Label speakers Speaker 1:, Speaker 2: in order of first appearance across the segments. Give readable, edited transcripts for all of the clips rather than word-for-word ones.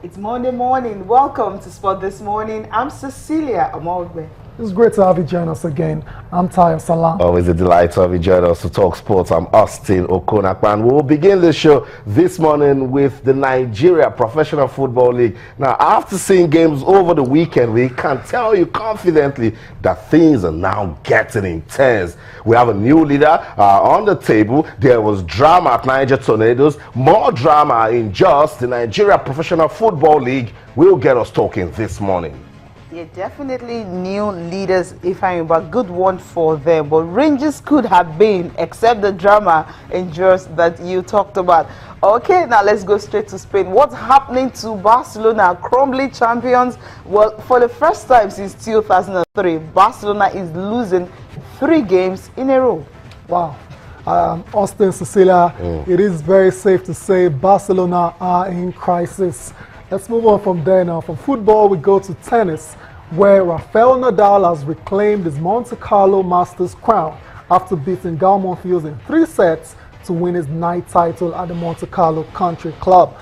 Speaker 1: It's Monday morning. Welcome to Sport This Morning. I'm Cecilia Amogbe.
Speaker 2: It's great to have you join us again. I'm Tayo Salam.
Speaker 3: Always a delight to have you join us to talk sports. I'm Austin Okonakpan. We'll begin the show this morning with the Nigeria Professional Football League. Now, after seeing games over the weekend, we can tell you confidently that things are now getting intense. We have a new leader on the table. There was drama at Niger Tornadoes. More drama in just the Nigeria Professional Football League will get us talking this morning.
Speaker 1: Yeah, definitely new leaders, if I remember, good one for them. But Rangers could have been, except the drama endures that you talked about. Okay, now let's go straight to Spain. What's happening to Barcelona, crumbling champions? Well, for the first time since 2003, Barcelona is losing 3 games in a row.
Speaker 2: Wow. Austin, Cecilia, it is very safe to say Barcelona are in crisis. Let's move on from there now. From football, we go to tennis, where Rafael Nadal has reclaimed his Monte Carlo Masters crown after beating Gal Monfils in 3 sets to win his 9th title at the Monte Carlo Country Club.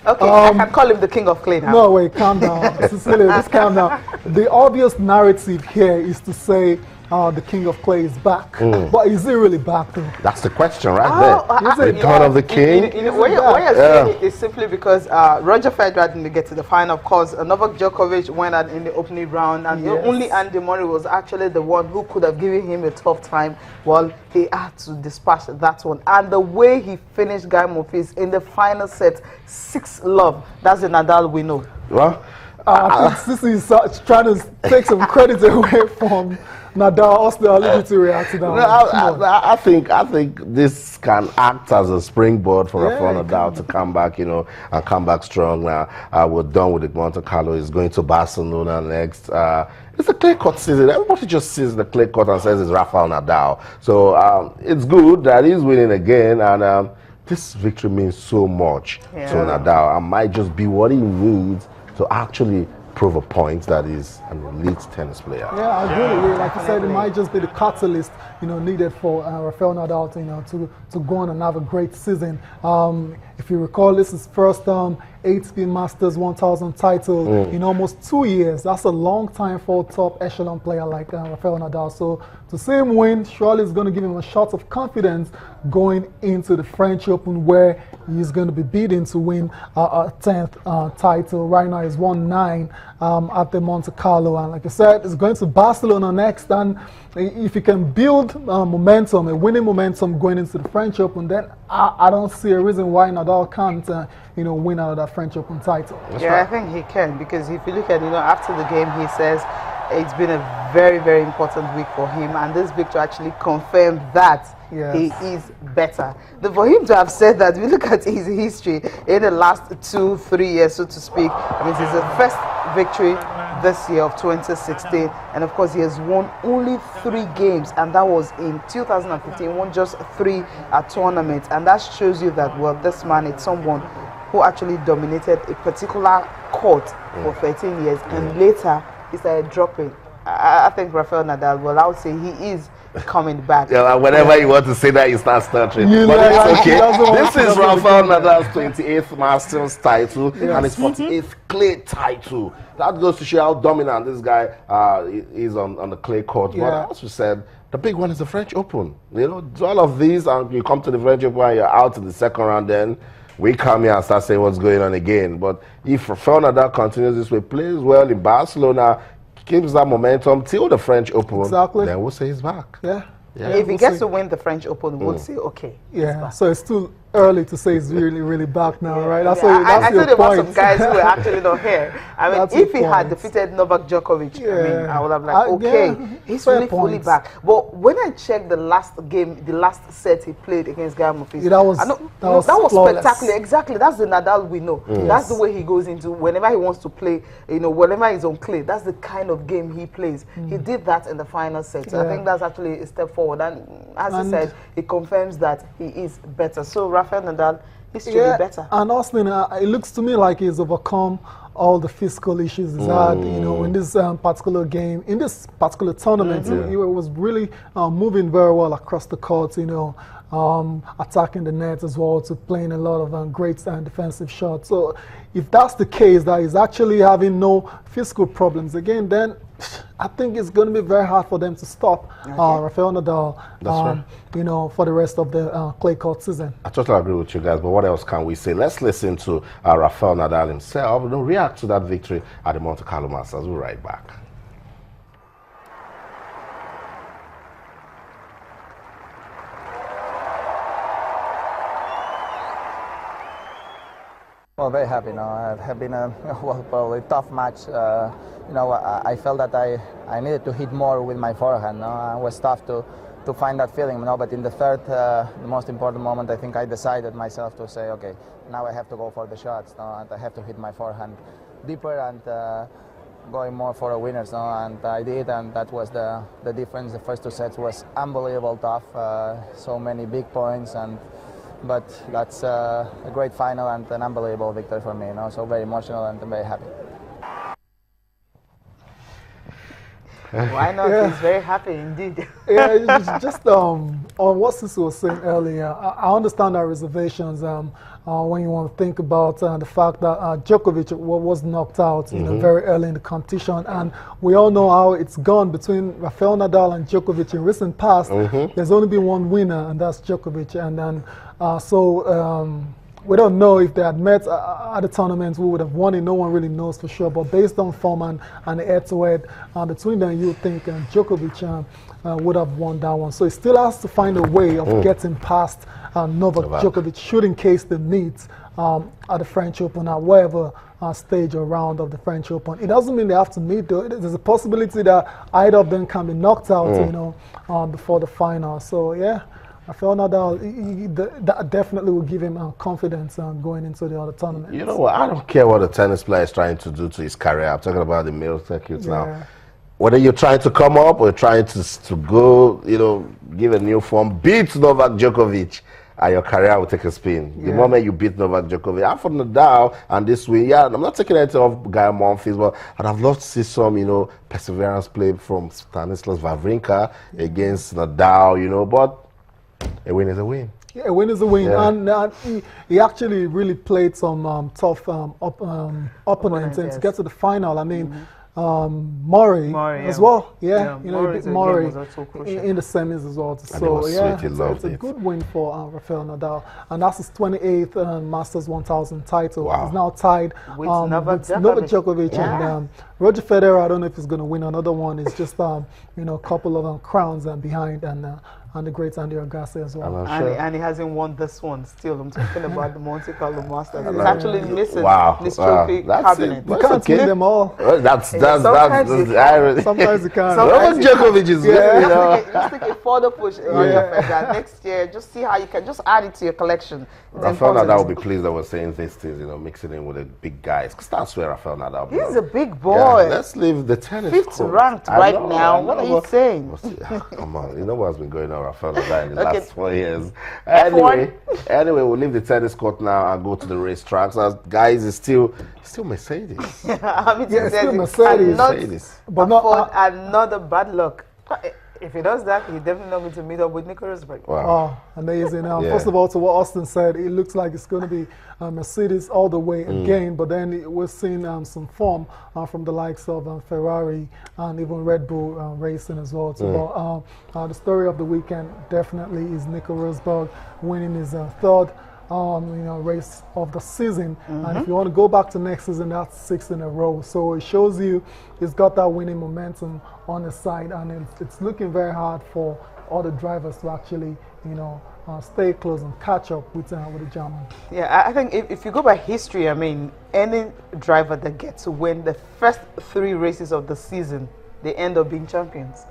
Speaker 1: Okay, I can call him the king of clay now.
Speaker 2: No, wait, calm down. Cecilia, just calm down. The obvious narrative here is to say the king of clay is back. But is he really back though?
Speaker 3: That's the question right there. The return of the king.
Speaker 1: What you're saying is simply because Roger Federer didn't get to the final. Of course, Novak Djokovic went out in the opening round, and only Andy Murray was actually the one who could have given him a tough time. Well, he had to dispatch that one. And the way he finished Guy Monfils in the final set, 6-love, that's the Nadal we know.
Speaker 3: Well,
Speaker 2: I think this is trying to take some credit away from Nadal. Also, I'll leave you to react to that.
Speaker 3: No, I think this can act as a springboard for Rafael Nadal to come back, and come back strong. Now, we're done with the Monte Carlo. He's going to Barcelona next. It's a clear-cut season. Everybody just sees the clear-cut and says it's Rafael Nadal. So it's good that he's winning again, and this victory means so much to Nadal. And might just be what he needs to actually prove a point that is an elite tennis player.
Speaker 2: Yeah, I agree. Like you said, it might just be the catalyst, needed for Rafael Nadal to go on and have a great season. If you recall, this is first ATP Masters 1000 title in almost 2 years. That's a long time for a top echelon player like Rafael Nadal. So to see him win, surely it's going to give him a shot of confidence going into the French Open, where he's going to be bidding to win a 10th title. Right now he's won 9 at the Monte Carlo, and like I said, it's going to Barcelona next. And if he can build momentum, a winning momentum going into the French Open, then I don't see a reason why Nadal can't win out of that French Open title.
Speaker 1: I think he can, because if you look at after the game, he says it's been a very, very important week for him, and this victory actually confirmed that he is better. For him to have said that, we look at his history in the last 2-3 years, so to speak. I mean, it's his first victory this year of 2016, and of course he has won only 3 games, and that was in 2015. He won just 3 at tournaments, and that shows you that, well, this man is someone who actually dominated a particular court for 13 years, and later he started dropping. I think Rafael Nadal, well, I would say he is coming back.
Speaker 3: Whenever you want to say that, you start stuttering. But it's okay. This is Rafael Nadal's 28th Masters title and his 48th clay title. That goes to show how dominant this guy is on the clay court. But as we said, the big one is the French Open. All of these, and you come to the French Open and you're out in the second round, then we come here and start saying what's going on again. But if Rafael Nadal continues this way, plays well in Barcelona, keeps that momentum till the French Open, then we'll say he's back.
Speaker 1: If he gets to win the French Open, we'll say, okay.
Speaker 2: So it's too early to say he's really, really back now, right? That's
Speaker 1: I
Speaker 2: your
Speaker 1: said about
Speaker 2: point.
Speaker 1: some guys who are actually not here. I mean, if he had defeated Novak Djokovic, I would have like, okay, he's really fully back. But when I checked the last game, the last set he played against Guy Monfils,
Speaker 2: that was
Speaker 1: spectacular. Exactly, that's the Nadal we know. That's the way he goes into whenever he wants to play. Whenever he's on clay, that's the kind of game he plays. He did that in the final set. So I think that's actually a step forward. And as I said, it confirms that he is better. So Rafael Nadal, this should be better.
Speaker 2: And Austin, it looks to me like he's overcome all the physical issues he's had, you know, in this particular game, in this particular tournament. He was really moving very well across the court, you know, attacking the net as well, to playing a lot of great defensive shots. So if that's the case, that he's actually having no physical problems again, then I think it's going to be very hard for them to stop Rafael Nadal, you know, for the rest of the clay court season. I
Speaker 3: totally agree with you guys, but what else can we say? Let's listen to Rafael Nadal himself and react to that victory at the Monte Carlo Masters. We'll be right back.
Speaker 4: Well, very happy. You know, it have been a probably tough match. You know, I felt that I needed to hit more with my forehand. You know? It was tough to find that feeling. You know, but in the third, the most important moment, I think I decided myself to say, okay, now I have to go for the shots. You know, and I have to hit my forehand deeper and going more for a winner. You know? And I did, and that was the difference. The first two sets was unbelievable tough. So many big points but that's a great final and an unbelievable victory for me, you know, so very emotional and very happy.
Speaker 1: Why not? He's very happy indeed.
Speaker 2: Just on what Sisi was saying earlier, I understand our reservations when you want to think about the fact that Djokovic was knocked out you know, very early in the competition, and we all know how it's gone between Rafael Nadal and Djokovic in recent past. There's only been one winner, and that's Djokovic, and then we don't know if they had met at the tournament who would have won it. No one really knows for sure. But based on form and the head-to-head between them, you would think Djokovic would have won that one. So he still has to find a way of getting past Novak Djokovic, should in case they meet at the French Open at whatever stage or round of the French Open. It doesn't mean they have to meet, though. There's a possibility that either of them can be knocked out, you know, before the final. So yeah. Rafael Nadal, that definitely will give him confidence going into the other tournaments.
Speaker 3: You know what? I don't care what a tennis player is trying to do to his career. I'm talking about the male circuit now. Whether you're trying to come up or trying to go, you know, give a new form, beat Novak Djokovic, and your career will take a spin. The moment you beat Novak Djokovic, I'm for Nadal and this win. Yeah, I'm not taking anything off Guy Monfils, but I'd have loved to see some, you know, perseverance play from Stanislas Wawrinka against Nadal, you know, but a win is a win.
Speaker 2: Yeah, a win is a win, and he actually really played some tough opponents to get to the final. I mean, Murray as well. Yeah, you know, Murray in the semis as well. So yeah, it's a good win for Rafael Nadal, and that's his 28th Masters 1000 title.
Speaker 1: Wow.
Speaker 2: He's now tied with Novak Djokovic and Roger Federer. I don't know if he's going to win another one. It's just you know, a couple of crowns behind, and the great Andy Agassi as well.
Speaker 1: And he hasn't won this one still. I'm talking about the Monte Carlo Masters. He's actually missing this trophy cabinet.
Speaker 2: You can't win them all.
Speaker 3: That's
Speaker 2: sometimes you can't.
Speaker 3: Novak Djokovic is winning, you know.
Speaker 1: Just take a further push next year. Just see how you can just add it to your collection.
Speaker 3: Rafael Nadal will be pleased that we're saying these things, you know, mixing in with the big guys. Because that's where Rafael Nadal belongs.
Speaker 1: He's a big boy.
Speaker 3: Yeah, let's leave the tennis.
Speaker 1: 5th ranked now. What are you saying?
Speaker 3: Come on, you know what's been going on, Rafael Nadal, in the last 4 years. Anyway, we'll leave the tennis court now and go to the racetracks. As guys, it's still Mercedes.
Speaker 2: I mean, it's still Mercedes.
Speaker 1: But not another bad luck. If he does that, he's definitely not going to meet up with Nico Rosberg.
Speaker 2: Wow. Oh, amazing. First of all, to what Austin said, it looks like it's going to be Mercedes all the way again, but then we're seeing some form from the likes of Ferrari and even Red Bull racing as well. But the story of the weekend definitely is Nico Rosberg winning his third race of the season, and if you want to go back to next season, that's 6 in a row. So it shows you he's got that winning momentum on his side, and it's looking very hard for all the drivers to actually, you know, stay close and catch up with the German.
Speaker 1: Yeah, I think if you go by history, I mean, any driver that gets to win the first 3 races of the season, they end up being champions.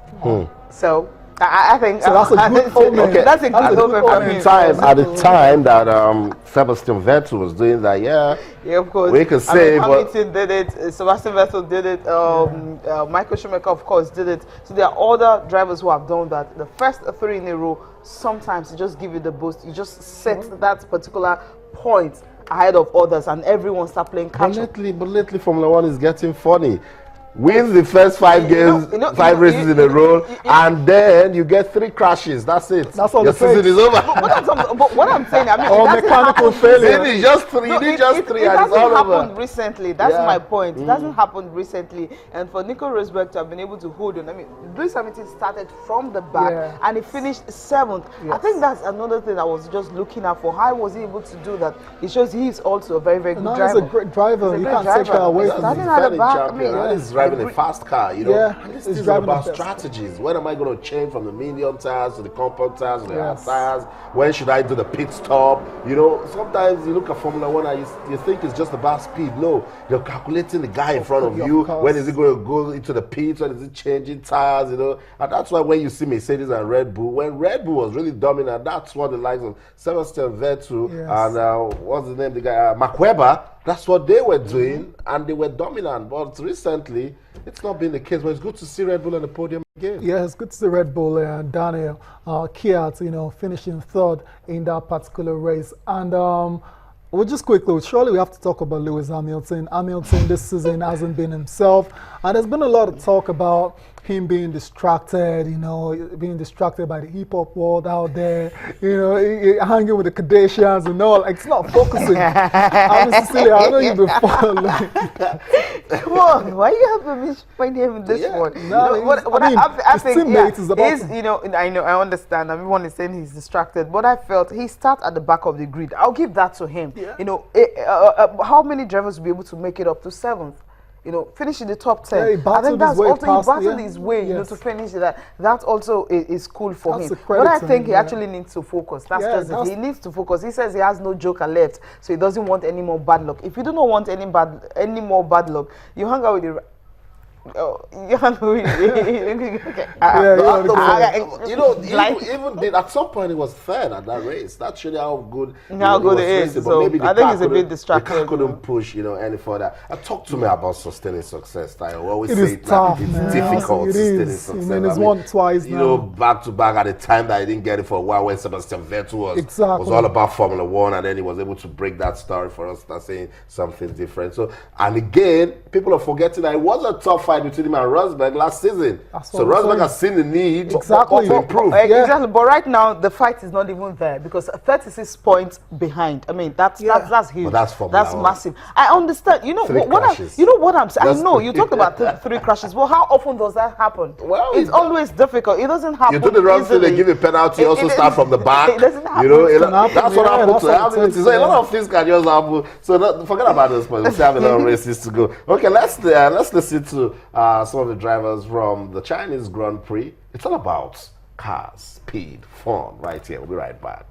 Speaker 1: So I think
Speaker 2: so. That's a good omen.
Speaker 1: Okay. That's a good omen for me.
Speaker 3: At the time that Sebastian Vettel was doing that, yeah, of course, we could say.
Speaker 1: Hamilton did it. Sebastian Vettel did it. Michael Schumacher, of course, did it. So there are other drivers who have done that. The first 3 in a row sometimes it just give you the boost. You just set that particular point ahead of others, and everyone start playing catch up.
Speaker 3: But lately, Formula One is getting funny. Win the first 5 games, 5 races in a row, and then you get 3 crashes. That's it.
Speaker 2: That's all.
Speaker 3: Your season is over.
Speaker 1: But what I'm saying, I mean,
Speaker 2: or mechanical failure.
Speaker 3: It is just 3. You need just 3, and it's all over.
Speaker 1: It hasn't happened recently. That's my point. It hasn't happened recently, and for Nico Rosberg to have been able to hold on. I mean, Lewis Hamilton started from the back and he finished 7th. I think that's another thing I was just looking at for. How was he able to do that? It shows he's also a very, very good driver.
Speaker 2: He's a great driver. You can't take that away from him.
Speaker 3: He's driving a fast car, you know.
Speaker 2: Yeah,
Speaker 3: and this is about strategies. When am I going to change from the medium tires to the compact tires to the hard tires? When should I do the pit stop? You know, sometimes you look at Formula One and you think it's just about speed. No, you're calculating the guy in front of you. When is he going to go into the pits? When is he changing tires? You know, and that's why when you see Mercedes and Red Bull, when Red Bull was really dominant, that's what the likes of Sebastian Vettel and what's the name? The guy McWeber. That's what they were doing, and they were dominant. But recently, it's not been the case. But it's good to see Red Bull on the podium again.
Speaker 2: Yeah, it's good to see Red Bull and Daniel Kiat, you know, finishing 3rd in that particular race. And we'll just quickly, surely we have to talk about Lewis Hamilton. Hamilton this season hasn't been himself, and there's been a lot of talk about him being distracted, you know, being distracted by the hip-hop world out there, you know, hanging with the Kardashians and all. Like, it's not focusing. I'm Cecilia, I know you've been following.
Speaker 1: Come on, why you have to find him in this one?
Speaker 2: No, what I think is,
Speaker 1: you know, I understand. Everyone is saying he's distracted, but I felt he started at the back of the grid. I'll give that to him. Yeah. You know, how many drivers will be able to make it up to 7th? You know, finish in the top 10.
Speaker 2: Yeah,
Speaker 1: I think that's also he battled his way, you know, to finish that. That also is cool for him. But I think he actually needs to focus. That's just it. He needs to focus. He says he has no joker left, so he doesn't want any more bad luck. If you do not want any more bad luck, you hang out with the. You
Speaker 3: know, at some point it was third at that race. That showed how good
Speaker 1: it is. So maybe I think it's a bit distracting.
Speaker 3: The car couldn't push, you know, any further. Talk to me about sustaining success. I always
Speaker 2: say
Speaker 3: it's
Speaker 2: tough,
Speaker 3: it's difficult sustaining success.
Speaker 2: I mean, it's won twice now.
Speaker 3: You know, back to back at the time that I didn't get it for a while when Sebastian Vettel was all about Formula One, and then he was able to break that story for us, start saying something different. So, and again, people are forgetting that it was a tough fight between him and Rosberg last season. So Rosberg has seen the need to improve.
Speaker 1: Exactly, but right now the fight is not even there because 36 points behind. I mean, that's huge.
Speaker 3: But that's
Speaker 1: massive. I understand. You know what I'm saying. I know you talked about 3 crashes. Well, how often does that happen?
Speaker 3: Well,
Speaker 1: it's always difficult. It doesn't happen.
Speaker 3: You do the wrong thing, they give you a penalty. Also start from the back.
Speaker 1: It doesn't happen.
Speaker 3: You know, that's what happened to Hamilton. So a lot of things can just happen. So forget about this point. We still have a lot of races to go. Okay, let's listen to some of the drivers from the Chinese Grand Prix. It's all about cars, speed, fun, right here. We'll be right back.